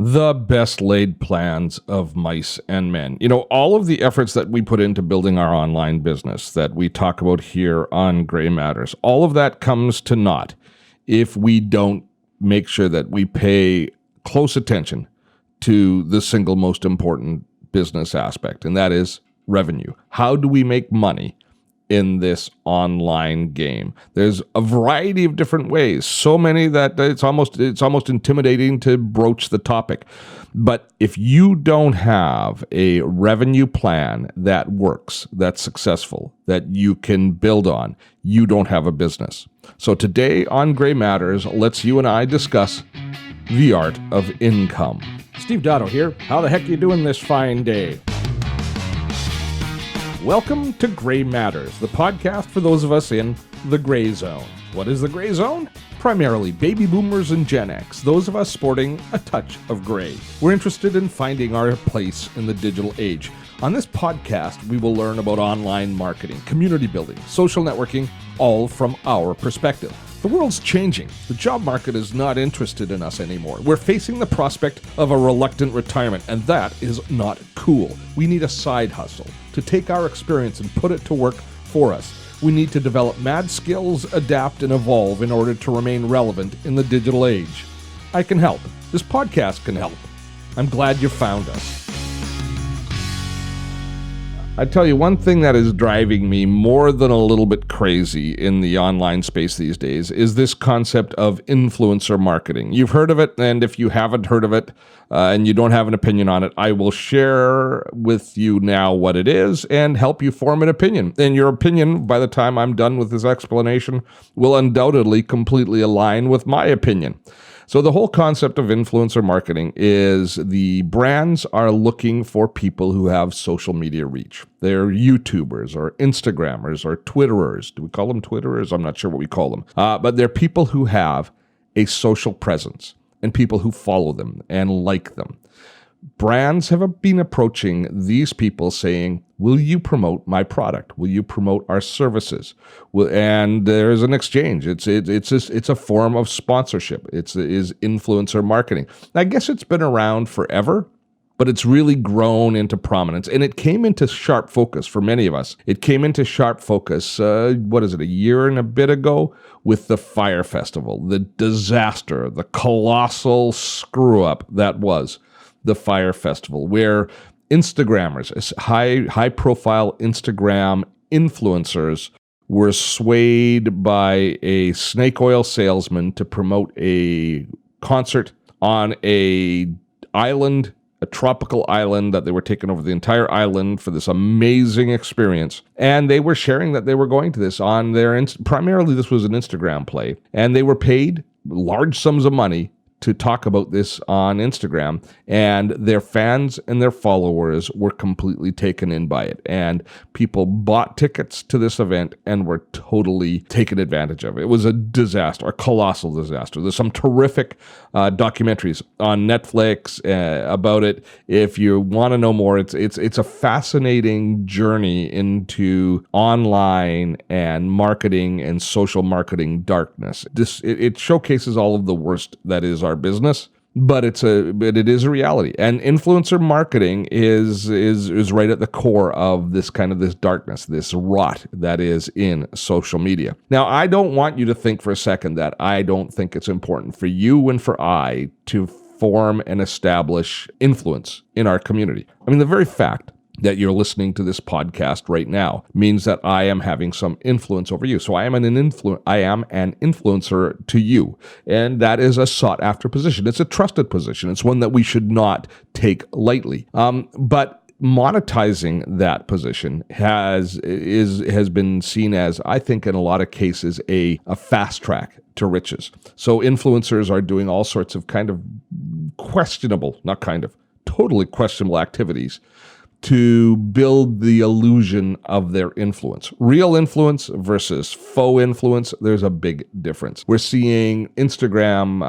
The best laid plans of mice and men. All of the efforts that we put into building our online business that we talk about here on Gray Matters, all of that comes to naught if we don't make sure that we pay close attention to the single most important business aspect, and that is revenue. How do we make money in this online game? There's a variety of different ways, so many that it's almost intimidating to broach the topic. But if you don't have a revenue plan that works, that's successful, that you can build on, you don't have a business. So today on Gray Matters, let's you and I discuss the art of income. Steve Dotto here. How the heck are you doing this fine day? Welcome to Gray Matters, the podcast for those of us in the gray zone. What is the gray zone? Primarily baby boomers and Gen X, those of us sporting a touch of gray. We're interested in finding our place in the digital age. On this podcast, we will learn about online marketing, community building, social networking, all from our perspective. The world's changing. The job market is not interested in us anymore. We're facing the prospect of a reluctant retirement, and that is not cool. We need a side hustle to take our experience and put it to work for us. We need to develop mad skills, adapt, and evolve in order to remain relevant in the digital age. I can help. This podcast can help. I'm glad you found us. I tell you, one thing that is driving me more than a little bit crazy in the online space these days is this concept of influencer marketing. You've heard of it, and if you haven't heard of it and you don't have an opinion on it, I will share with you now what it is and help you form an opinion. And your opinion, by the time I'm done with this explanation, will undoubtedly completely align with my opinion. So the whole concept of influencer marketing is the brands are looking for people who have social media reach. They're YouTubers or Instagrammers or Twitterers. Do we call them Twitterers? I'm not sure what we call them. But they're people who have a social presence and people who follow them and like them. Brands have been approaching these people saying, will you promote my product? Will you promote our services? And there's an exchange. It's a form of sponsorship. It is influencer marketing. I guess it's been around forever, but it's really grown into prominence. And it came into sharp focus for many of us. It came into sharp focus, a year and a bit ago with the Fire Festival, the disaster, the colossal screw-up that was the Fire Festival, where Instagrammers, high-profile Instagram influencers, were swayed by a snake oil salesman to promote a concert on a tropical island, that they were taking over the entire island for this amazing experience. And they were sharing that they were going to this on their, primarily this was an Instagram play, and they were paid large sums of money to talk about this on Instagram, and their fans and their followers were completely taken in by it. And people bought tickets to this event and were totally taken advantage of. It was a disaster, a colossal disaster. There's some terrific documentaries on Netflix about it. If you want to know more, it's a fascinating journey into online and marketing and social marketing darkness. It showcases all of the worst that is our business, but it is a reality. And influencer marketing is right at the core of this darkness, this rot that is in social media. Now, I don't want you to think for a second that I don't think it's important for you and for I to form and establish influence in our community. I mean, the very fact that you're listening to this podcast right now means that I am having some influence over you. So I am an influencer to you. And that is a sought after position. It's a trusted position. It's one that we should not take lightly. But monetizing that position has been seen as, I think in a lot of cases, a fast track to riches. So influencers are doing all sorts of totally questionable activities to build the illusion of their influence. Real influence versus faux influence, there's a big difference. We're seeing Instagram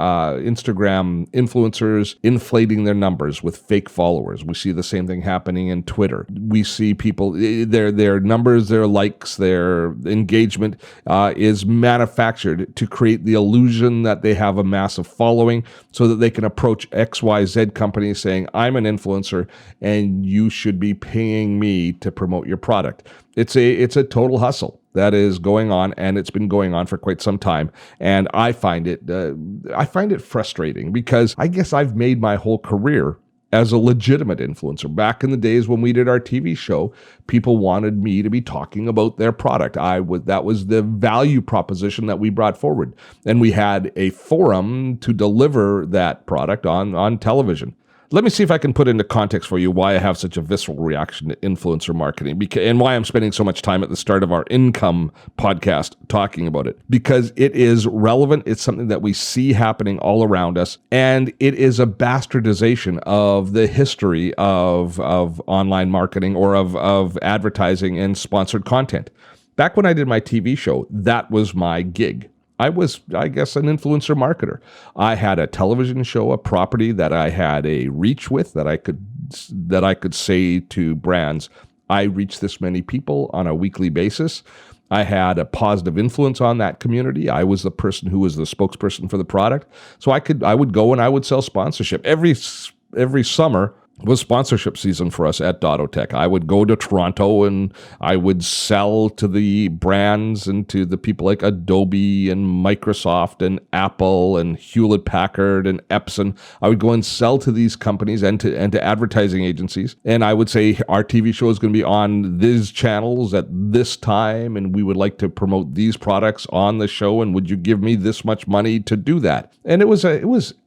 influencers inflating their numbers with fake followers. We see the same thing happening in Twitter. We see people, their numbers, their likes, their engagement is manufactured to create the illusion that they have a massive following so that they can approach XYZ companies saying, I'm an influencer and you should be paying me to promote your product. It's a total hustle that is going on, and it's been going on for quite some time. And I find it frustrating because I guess I've made my whole career as a legitimate influencer. Back in the days when we did our TV show, people wanted me to be talking about their product. That was the value proposition that we brought forward. And we had a forum to deliver that product on television. Let me see if I can put into context for you why I have such a visceral reaction to influencer marketing and why I'm spending so much time at the start of our income podcast talking about it. Because it is relevant. It's something that we see happening all around us. And it is a bastardization of the history of online marketing or of advertising and sponsored content. Back when I did my TV show, that was my gig. I was, I guess, an influencer marketer. I had a television show, a property that I had a reach with that I could say to brands, I reach this many people on a weekly basis. I had a positive influence on that community. I was the person who was the spokesperson for the product. So I would go and I would sell sponsorship. Every summer was sponsorship season for us at Dottotech. I would go to Toronto and I would sell to the brands and to the people like Adobe and Microsoft and Apple and Hewlett-Packard and Epson. I would go and sell to these companies and to advertising agencies. And I would say, our TV show is going to be on these channels at this time, and we would like to promote these products on the show, and would you give me this much money to do that? And it was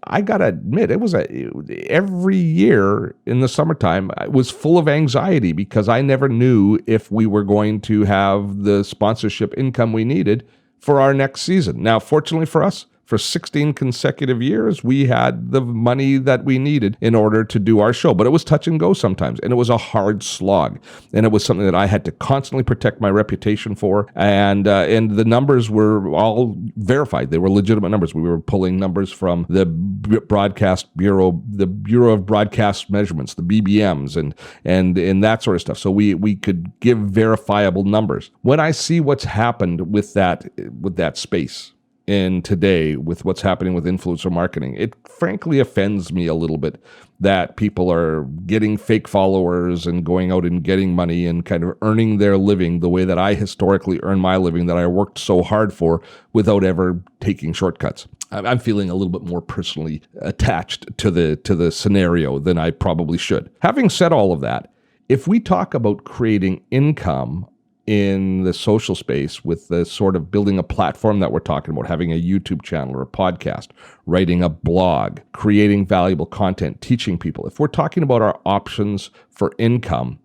I gotta admit, every year in the summertime, I was full of anxiety because I never knew if we were going to have the sponsorship income we needed for our next season. Now, fortunately for us, for 16 consecutive years, we had the money that we needed in order to do our show. But it was touch and go sometimes, and it was a hard slog. And it was something that I had to constantly protect my reputation for. And the numbers were all verified. They were legitimate numbers. We were pulling numbers from the Broadcast Bureau, the Bureau of Broadcast Measurements, the BBMs, and that sort of stuff. So we could give verifiable numbers. When I see what's happened with that space, in today with what's happening with influencer marketing, it frankly offends me a little bit that people are getting fake followers and going out and getting money and kind of earning their living the way that I historically earned my living, that I worked so hard for, without ever taking shortcuts. I'm feeling a little bit more personally attached to the scenario than I probably should. Having said all of that, if we talk about creating income in the social space with the sort of building a platform that we're talking about, having a YouTube channel or a podcast, writing a blog, creating valuable content, teaching people. If we're talking about our options for income,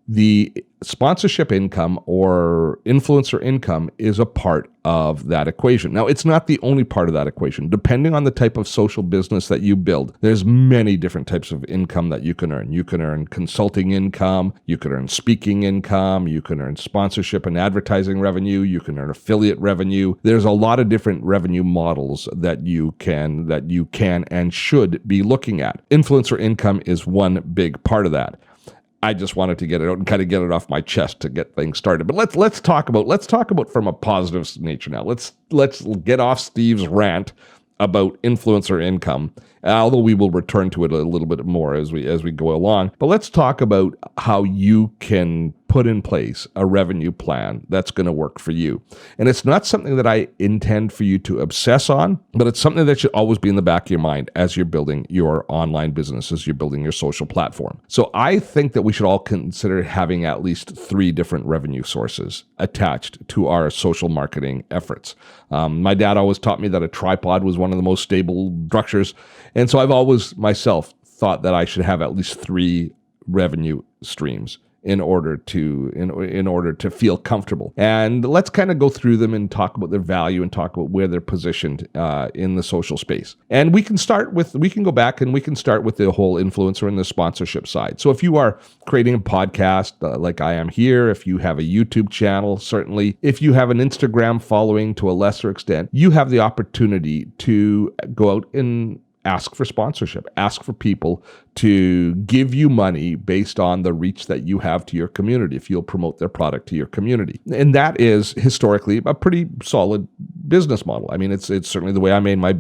the sponsorship income or influencer income is a part of that equation. Now, it's not the only part of that equation. Depending on the type of social business that you build, there's many different types of income that you can earn. You can earn consulting income, you can earn speaking income, you can earn sponsorship and advertising revenue, you can earn affiliate revenue. There's a lot of different revenue models that you can and should be looking at. Influencer income is one big part of that. I just wanted to get it out and kind of get it off my chest to get things started. But let's talk about from a positive nature now. Let's get off Steve's rant about influencer income, although we will return to it a little bit more as we go along. But let's talk about how you can put in place a revenue plan that's going to work for you. And it's not something that I intend for you to obsess on, but it's something that should always be in the back of your mind as you're building your online business, as you're building your social platform. So I think that we should all consider having at least 3 different revenue sources attached to our social marketing efforts. My dad always taught me that a tripod was one of the most stable structures. And so I've always myself thought that I should have at least 3 revenue streams in order to feel comfortable. And let's kind of go through them and talk about their value and talk about where they're positioned in the social space. And we can go back and we can start with the whole influencer and the sponsorship side. So if you are creating a podcast like I am here, if you have a YouTube channel, certainly, if you have an Instagram following to a lesser extent, you have the opportunity to go out and ask for sponsorship, ask for people to give you money based on the reach that you have to your community if you'll promote their product to your community. And that is historically a pretty solid business model. I mean, it's certainly the way I made my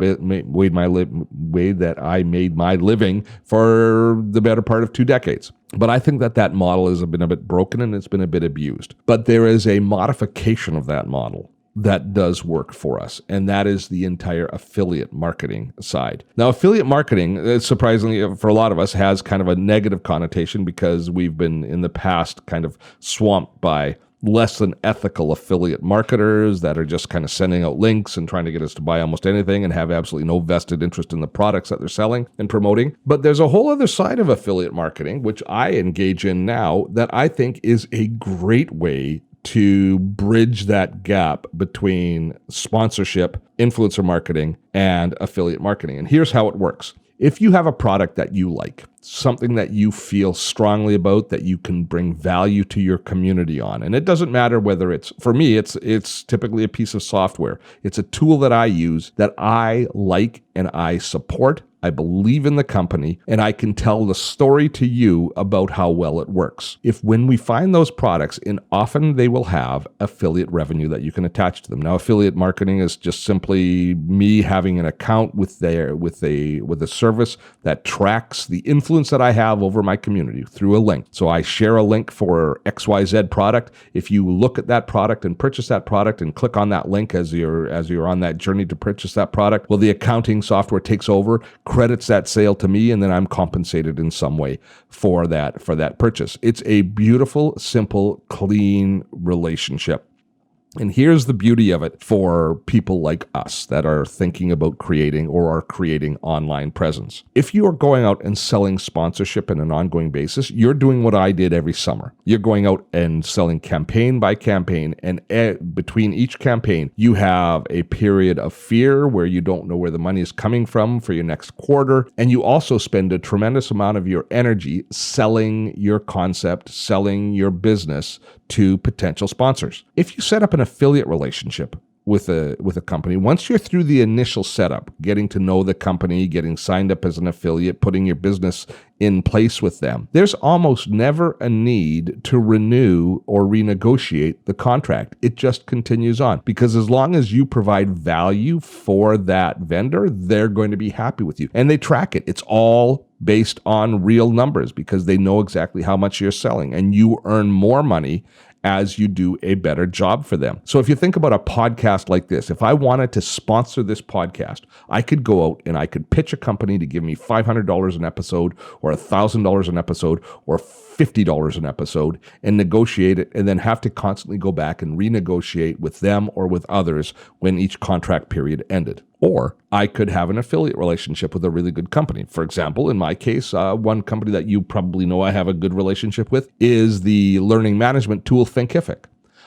living for the better part of 2 decades. But I think that model has been a bit broken and it's been a bit abused. But there is a modification of that model that does work for us, and that is the entire affiliate marketing side. Now, affiliate marketing, surprisingly for a lot of us, has kind of a negative connotation because we've been in the past kind of swamped by less than ethical affiliate marketers that are just kind of sending out links and trying to get us to buy almost anything and have absolutely no vested interest in the products that they're selling and promoting. But there's a whole other side of affiliate marketing, which I engage in now, that I think is a great way to bridge that gap between sponsorship, influencer marketing, and affiliate marketing. And here's how it works. If you have a product that you like, something that you feel strongly about, that you can bring value to your community on, and it doesn't matter whether for me, it's typically a piece of software. It's a tool that I use that I like and I support. I believe in the company, and I can tell the story to you about how well it works. When we find those products, and often they will have affiliate revenue that you can attach to them. Now, affiliate marketing is just simply me having an account with a service that tracks the influence that I have over my community through a link. So I share a link for XYZ product. If you look at that product and purchase that product and click on that link as you're on that journey to purchase that product, well, the accounting software takes over, credits that sale to me, and then I'm compensated in some way for that purchase. It's a beautiful, simple, clean relationship. And here's the beauty of it for people like us that are thinking about creating or are creating online presence. If you are going out and selling sponsorship on an ongoing basis, you're doing what I did every summer. You're going out and selling campaign by campaign, and between each campaign, you have a period of fear where you don't know where the money is coming from for your next quarter, and you also spend a tremendous amount of your energy selling your concept, selling your business to potential sponsors. If you set up an affiliate relationship with a company, once you're through the initial setup, getting to know the company, getting signed up as an affiliate, putting your business in place with them, there's almost never a need to renew or renegotiate the contract. It just continues on, because as long as you provide value for that vendor, they're going to be happy with you. And they track it. It's all based on real numbers because they know exactly how much you're selling, and you earn more money as you do a better job for them. So if you think about a podcast like this, if I wanted to sponsor this podcast, I could go out and I could pitch a company to give me $500 an episode or $1,000 an episode or $50 an episode and negotiate it, and then have to constantly go back and renegotiate with them or with others when each contract period ended. Or I could have an affiliate relationship with a really good company. For example, in my case, one company that you probably know I have a good relationship with is the learning management tool Thinkific.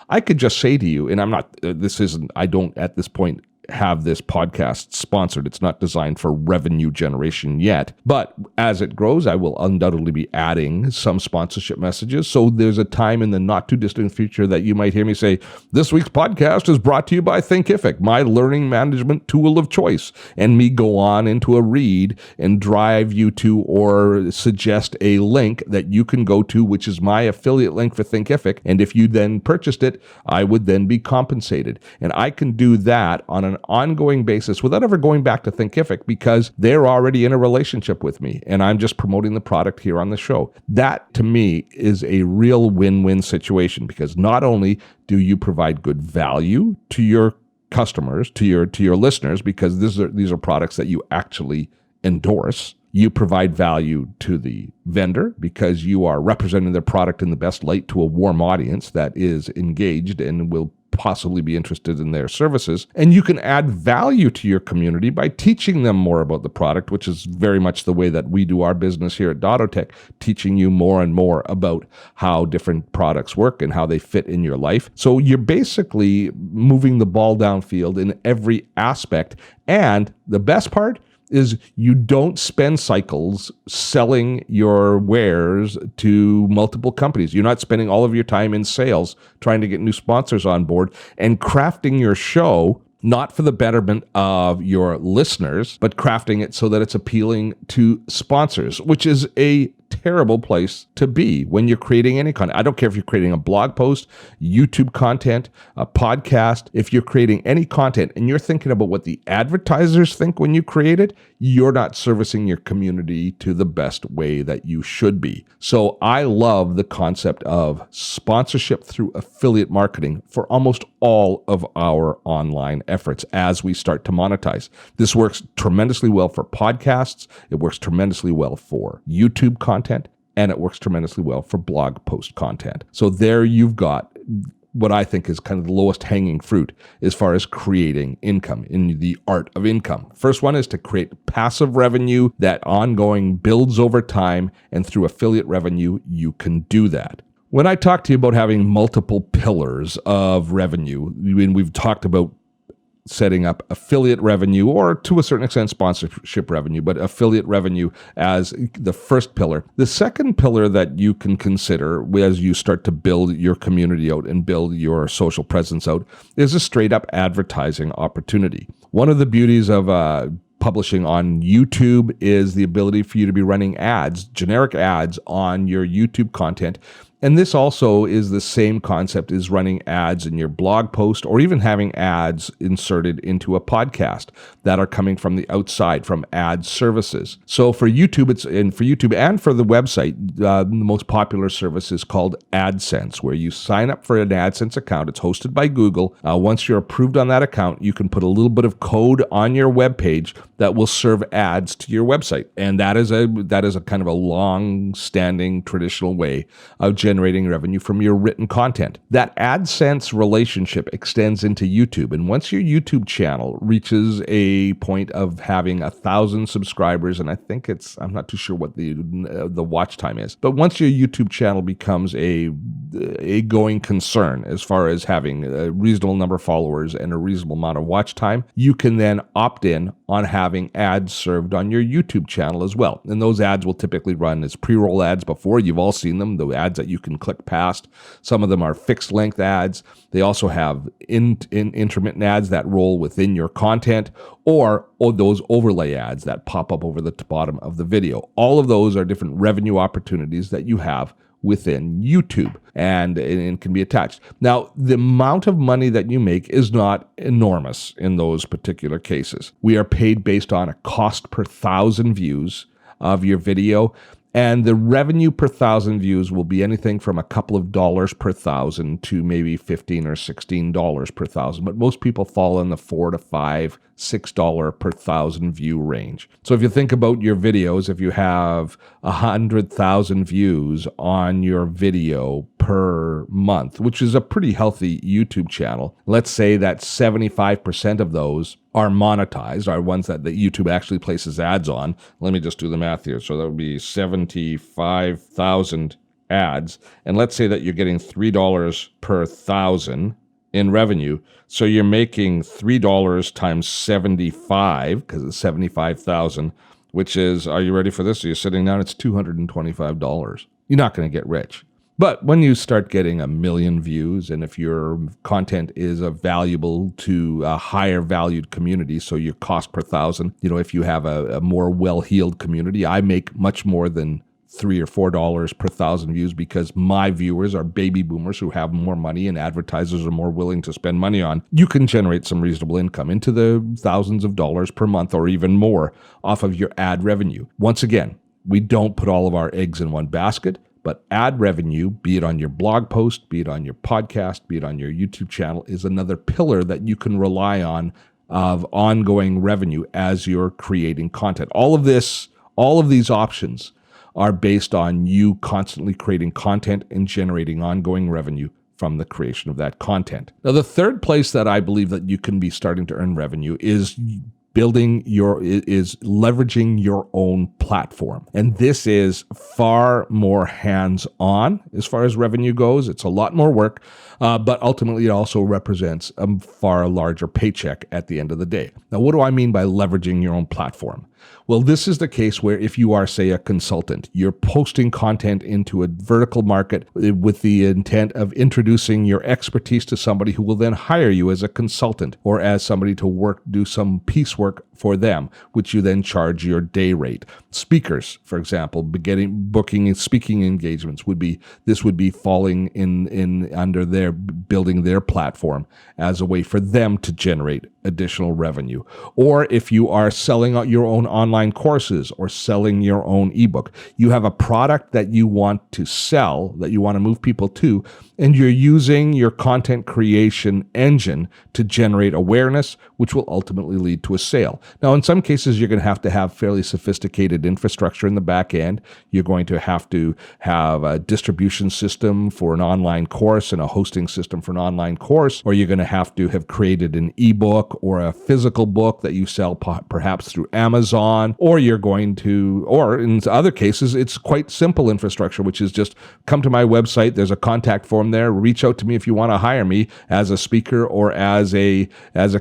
I could just say to you, and I don't at this point have this podcast sponsored. It's not designed for revenue generation yet, but as it grows, I will undoubtedly be adding some sponsorship messages. So there's a time in the not too distant future that you might hear me say, this week's podcast is brought to you by Thinkific, my learning management tool of choice, and me go on into a read and drive you to or suggest a link that you can go to, which is my affiliate link for Thinkific. And if you then purchased it, I would then be compensated. And I can do that on an ongoing basis without ever going back to Thinkific because they're already in a relationship with me and I'm just promoting the product here on the show. That to me is a real win-win situation, because not only do you provide good value to your customers, to your listeners, because these are products that you actually endorse. You provide value to the vendor because you are representing their product in the best light to a warm audience that is engaged and will possibly be interested in their services. And you can add value to your community by teaching them more about the product, which is very much the way that we do our business here at Dottotech, teaching you more and more about how different products work and how they fit in your life. So you're basically moving the ball downfield in every aspect. And the best part is you don't spend cycles selling your wares to multiple companies. You're not spending all of your time in sales trying to get new sponsors on board and crafting your show not for the betterment of your listeners, but crafting it so that it's appealing to sponsors, which is a terrible place to be when you're creating any content. I don't care if you're creating a blog post, YouTube content, a podcast. If you're creating any content and you're thinking about what the advertisers think when you create it, you're not servicing your community to the best way that you should be. So I love the concept of sponsorship through affiliate marketing for almost all of our online efforts as we start to monetize. This works tremendously well for podcasts. It works tremendously well for YouTube content, and it works tremendously well for blog post content. So there you've got what I think is kind of the lowest hanging fruit as far as creating income in the art of income. First one is to create passive revenue that ongoing builds over time, and through affiliate revenue, you can do that. When I talk to you about having multiple pillars of revenue, we've talked about setting up affiliate revenue, or to a certain extent sponsorship revenue, but affiliate revenue as the first pillar. The second pillar that you can consider as you start to build your community out and build your social presence out is a straight up advertising opportunity. One of the beauties of publishing on YouTube is the ability for you to be running ads, generic ads on your YouTube content. And this also is the same concept as running ads in your blog post, or even having ads inserted into a podcast that are coming from the outside, from ad services. So for YouTube, and for the website, the most popular service is called AdSense, where you sign up for an AdSense account. It's hosted by Google. Once you're approved on that account, you can put a little bit of code on your webpage that will serve ads to your website. And that is a kind of a long-standing traditional way of generating revenue from your written content. That AdSense relationship extends into YouTube. And once your YouTube channel reaches a point of having 1,000 subscribers, and I think I'm not too sure what the watch time is, but once your YouTube channel becomes a going concern as far as having a reasonable number of followers and a reasonable amount of watch time, you can then opt in on having ads served on your YouTube channel as well. And those ads will typically run as pre-roll ads before. You've all seen them, the ads that you can click past. Some of them are fixed length ads. They also have intermittent ads that roll within your content, or those overlay ads that pop up over the bottom of the video. All of those are different revenue opportunities that you have within YouTube, and it can be attached. Now, the amount of money that you make is not enormous in those particular cases. We are paid based on a cost per 1,000 views of your video, and the revenue per 1,000 views will be anything from a couple of dollars per 1,000 to maybe $15 or $16 per 1,000. But most people fall in the $4 to $5, $6 per 1,000 view range. So if you think about your videos, if you have 100,000 views on your video per month, which is a pretty healthy YouTube channel, let's say that 75% of those are monetized, are ones that the YouTube actually places ads on. Let me just do the math here. So that would be 75,000 ads. And let's say that you're getting $3 per 1,000 in revenue. So you're making $3 times 75, because it's 75,000, which is, are you ready for this? So you're sitting down, it's $225. You're not going to get rich. But when you start getting 1 million views, and if your content is valuable to a higher valued community, so your cost per 1,000, if you have a more well-heeled community, I make much more than $3 or $4 per 1,000 views, because my viewers are baby boomers who have more money and advertisers are more willing to spend money on. You can generate some reasonable income into the thousands of dollars per month or even more off of your ad revenue. Once again, we don't put all of our eggs in one basket. But ad revenue, be it on your blog post, be it on your podcast, be it on your YouTube channel, is another pillar that you can rely on of ongoing revenue as you're creating content. All of these options are based on you constantly creating content and generating ongoing revenue from the creation of that content. Now, the third place that I believe that you can be starting to earn revenue is leveraging your own platform. And this is far more hands-on as far as revenue goes. It's a lot more work, but ultimately it also represents a far larger paycheck at the end of the day. Now, what do I mean by leveraging your own platform? Well, this is the case where if you are, say, a consultant, you're posting content into a vertical market with the intent of introducing your expertise to somebody who will then hire you as a consultant or as somebody to do some piecework for them, which you then charge your day rate. Speakers, for example, booking and speaking engagements would be falling in under their building their platform as a way for them to generate additional revenue. Or if you are selling out your own online courses or selling your own ebook, you have a product that you want to sell, that you want to move people to, and you're using your content creation engine to generate awareness, which will ultimately lead to a sale. Now, in some cases, you're going to have fairly sophisticated infrastructure in the back end. You're going to have a distribution system for an online course and a hosting system for an online course, or you're going to have created an ebook or a physical book that you sell perhaps through Amazon, or in other cases, it's quite simple infrastructure, which is just come to my website. There's a contact form there. Reach out to me if you want to hire me as a speaker or as a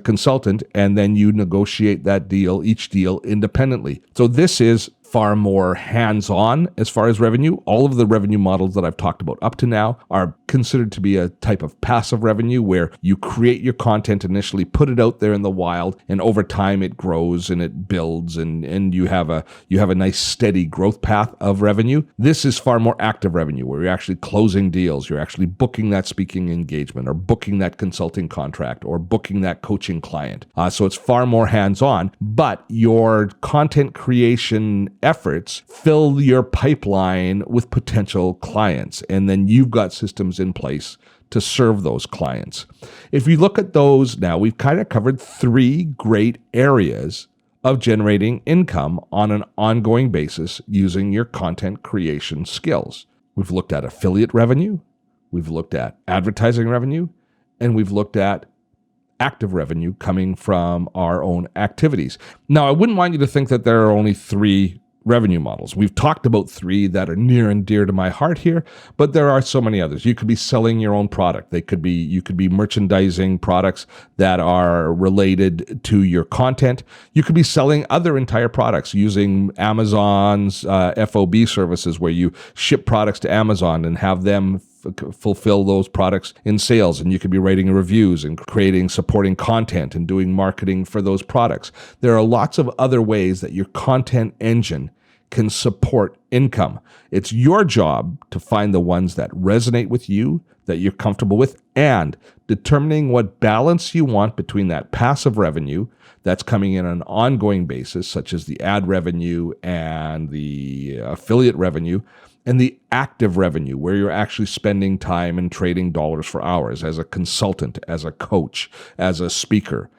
consultant, and then you negotiate each deal independently. So this is far more hands-on as far as revenue. All of the revenue models that I've talked about up to now are considered to be a type of passive revenue where you create your content initially, put it out there in the wild, and over time it grows and it builds and you have a nice steady growth path of revenue. This is far more active revenue where you're actually closing deals, you're actually booking that speaking engagement or booking that consulting contract or booking that coaching client. So it's far more hands-on, but your content creation efforts fill your pipeline with potential clients, and then you've got systems in place to serve those clients. If you look at those now, we've kind of covered three great areas of generating income on an ongoing basis using your content creation skills. We've looked at affiliate revenue, we've looked at advertising revenue, and we've looked at active revenue coming from our own activities. Now, I wouldn't want you to think that there are only three revenue models. We've talked about three that are near and dear to my heart here, but there are so many others. You could be selling your own product. You could be merchandising products that are related to your content. You could be selling other entire products using Amazon's FOB services where you ship products to Amazon and have them fulfill those products in sales, and you could be writing reviews and creating supporting content and doing marketing for those products. There are lots of other ways that your content engine can support income. It's your job to find the ones that resonate with you, that you're comfortable with, and determining what balance you want between that passive revenue that's coming in on an ongoing basis, such as the ad revenue and the affiliate revenue, and the active revenue, where you're actually spending time and trading dollars for hours as a consultant, as a coach, as a speaker,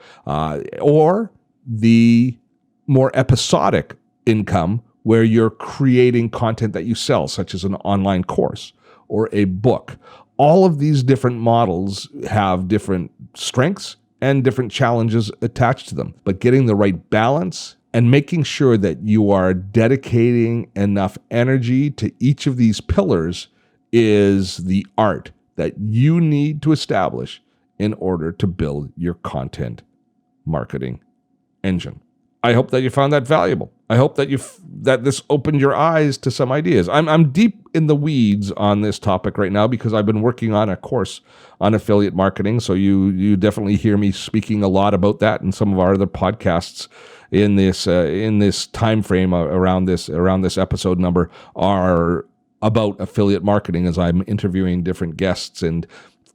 or the more episodic income, where you're creating content that you sell, such as an online course or a book. All of these different models have different strengths and different challenges attached to them, but getting the right balance and making sure that you are dedicating enough energy to each of these pillars is the art that you need to establish in order to build your content marketing engine. I hope that you found that valuable. I hope that that this opened your eyes to some ideas. I'm deep in the weeds on this topic right now because I've been working on a course on affiliate marketing. So you definitely hear me speaking a lot about that in some of our other podcasts in this time frame around this episode number are about affiliate marketing as I'm interviewing different guests and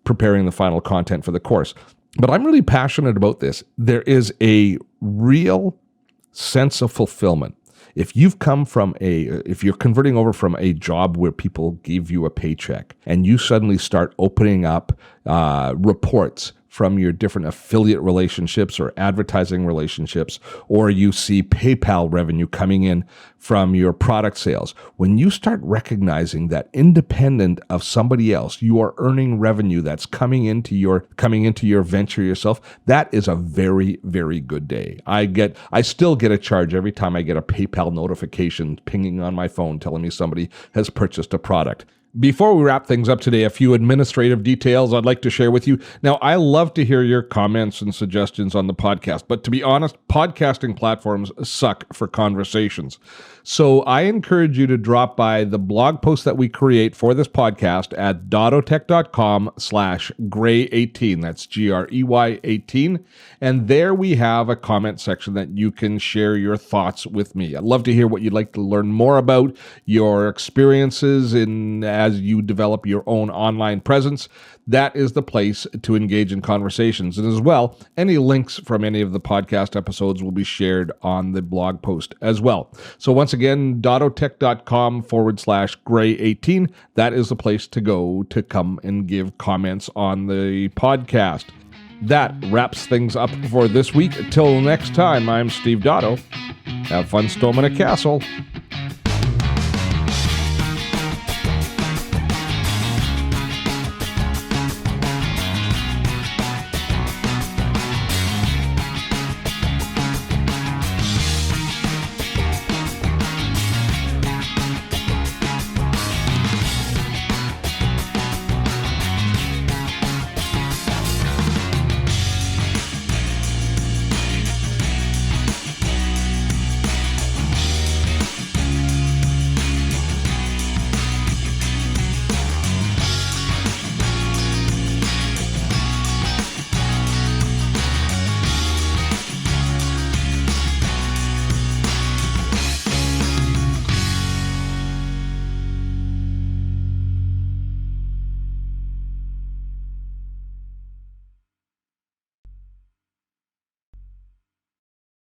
preparing the final content for the course. But I'm really passionate about this. There is a real sense of fulfillment. If you're converting over from a job where people give you a paycheck and you suddenly start opening up reports from your different affiliate relationships or advertising relationships, or you see PayPal revenue coming in from your product sales, when you start recognizing that independent of somebody else, you are earning revenue that's coming into your venture yourself, that is a very, very good day. I still get a charge every time I get a PayPal notification pinging on my phone telling me somebody has purchased a product. Before we wrap things up today, a few administrative details I'd like to share with you. Now, I love to hear your comments and suggestions on the podcast, but to be honest, podcasting platforms suck for conversations. So I encourage you to drop by the blog post that we create for this podcast at dottotech.com/grey18. That's GREY 18. And there we have a comment section that you can share your thoughts with me. I'd love to hear what you'd like to learn more about, your experiences as you develop your own online presence. That is the place to engage in conversations. And as well, any links from any of the podcast episodes will be shared on the blog post as well. So once again, dottotech.com/grey18. That is the place to go to come and give comments on the podcast. That wraps things up for this week. Until next time, I'm Steve Dotto. Have fun storming a castle.